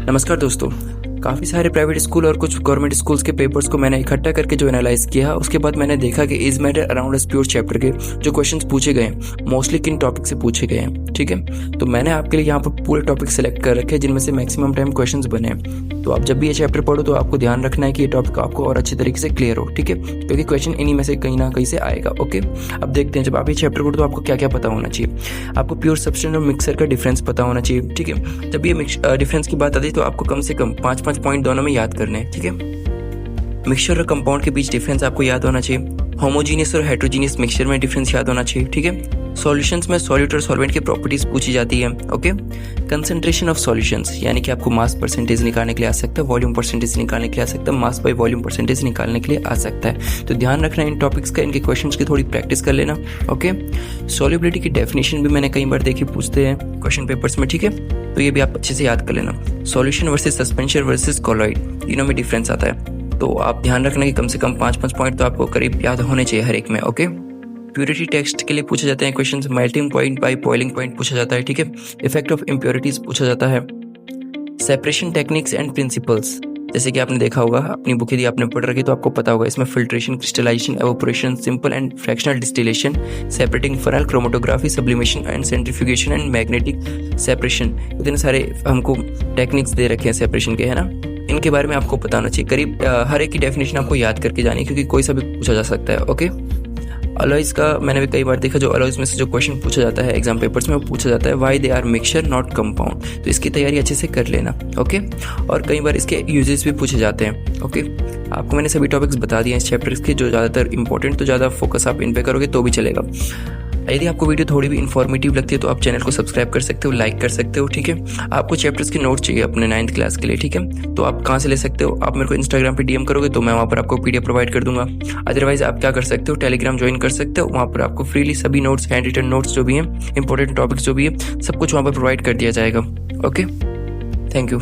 नमस्कार दोस्तों। काफ़ी सारे प्राइवेट स्कूल और कुछ गवर्नमेंट स्कूल्स के पेपर्स को मैंने इकट्ठा करके जो एनालाइज किया, उसके बाद मैंने देखा कि is matter around us pure chapter के जो क्वेश्चंस पूछे गए हैं मोस्टली किन टॉपिक से पूछे गए हैं। ठीक है, तो मैंने आपके लिए यहाँ पर पूरे टॉपिक सेलेक्ट कर रखे हैं जिनमें से मैक्सिमम टाइम क्वेश्चंस बने हैं। तो आप जब भी ये चैप्टर पढ़ो तो आपको ध्यान रखना है कि ये टॉपिक आपको और अच्छे तरीके से क्लियर हो। ठीक है, क्योंकि क्वेश्चन इन्हीं में से कहीं ना कहीं से आएगा। ओके, अब देखते हैं जब आप ये चैप्टर पढ़ो तो आपको क्या क्या पता होना चाहिए। आपको प्योर सब्सटेंस और मिक्सर का डिफरेंस पता होना चाहिए। ठीक है, जब ये डिफरेंस की बात आती है तो आपको कम से कम 5-5 पॉइंट दोनों में याद करने हैं। ठीक है, मिक्सचर और कंपाउंड के बीच डिफरेंस आपको याद होना चाहिए। होमोजीनियस और हेट्रोजीनियस मिक्सचर में डिफरेंस याद होना चाहिए। ठीक है, सॉल्यूशंस में सॉल्यूट और सॉल्वेंट की प्रॉपर्टीज पूछी जाती है। ओके, कंसंट्रेशन ऑफ सॉल्यूशंस यानी कि आपको मास परसेंटेज निकालने के लिए आ सकता है, वॉल्यूम परसेंटेज निकालने के लिए आ सकता है, मास बाय वॉल्यूम परसेंटेज निकालने के लिए आ सकता है। तो ध्यान रखना इन टॉपिक्स का, इनके क्वेश्चंस की थोड़ी प्रैक्टिस कर लेना। ओके, सॉल्युबिलिटी की डेफिनेशन भी मैंने कई बार देखी पूछते हैं क्वेश्चन पेपर्स में। ठीक है, तो ये भी आप अच्छे से याद कर लेना। Solution versus suspension versus colloid, तीनों में डिफरेंस आता है। तो आप ध्यान रखना कि कम से कम 5-5 पॉइंट तो आपको करीब याद होने चाहिए हर एक में। ओके, प्योरिटी टेक्स्ट के लिए पूछे जाते हैं questions. Melting point by boiling point पूछा जाता है। ठीक है, इफेक्ट ऑफ इम्प्योरिटीज पूछा जाता है। सेपरेशन टेक्निक्स एंड प्रिंसिपल्स, जैसे कि आपने देखा होगा, अपनी बुक यदि आपने पढ़ रखी तो आपको पता होगा, इसमें filtration, crystallisation, evaporation, simple and fractional distillation, separating funnel, chromatography, sublimation and centrifugation and magnetic separation, इतने सारे हमको टेक्निक्स दे रखे हैं सेपरेशन के, है ना। इनके बारे में आपको पता होना चाहिए। करीब हर एक की डेफिनेशन आपको याद करके जानी है क्योंकि कोई सा भी पूछा जा सकता है। ओके, अलॉयज का मैंने भी कई बार देखा, जो अलॉयज में से जो क्वेश्चन पूछा जाता है एग्जाम पेपर्स में, वो पूछा जाता है why they are mixture not compound. तो इसकी तैयारी अच्छे से कर लेना। ओके, और कई बार इसके यूजेस भी पूछे जाते हैं। ओके, आपको मैंने सभी टॉपिक्स बता दिए हैं इस चैप्टर्स के, जो ज़्यादातर इंपॉर्टेंट, तो ज़्यादा फोकस आप इन पे करोगे तो भी चलेगा। यदि आपको वीडियो थोड़ी भी इन्फॉर्मेटिव लगती है तो आप चैनल को सब्सक्राइब कर सकते हो, लाइक कर सकते हो। ठीक है, आपको चैप्टर्स के नोट्स चाहिए अपने 9th क्लास के लिए। ठीक है, तो आप कहाँ से ले सकते हो? आप मेरे को इंस्टाग्राम पे डीएम करोगे तो मैं वहाँ पर आपको पीडीएफ प्रोवाइड कर दूंगा। अदरवाइज आप क्या कर सकते हो, टेलीग्राम ज्वाइन कर सकते हो। वहाँ पर आपको फ्रीली सभी नोट्स, हैंड रिटन नोट्स जो भी हैं, इंपॉर्टेंट टॉपिक्स जो भी है, सब कुछ वहाँ पर प्रोवाइड कर दिया जाएगा। Okay, thank you.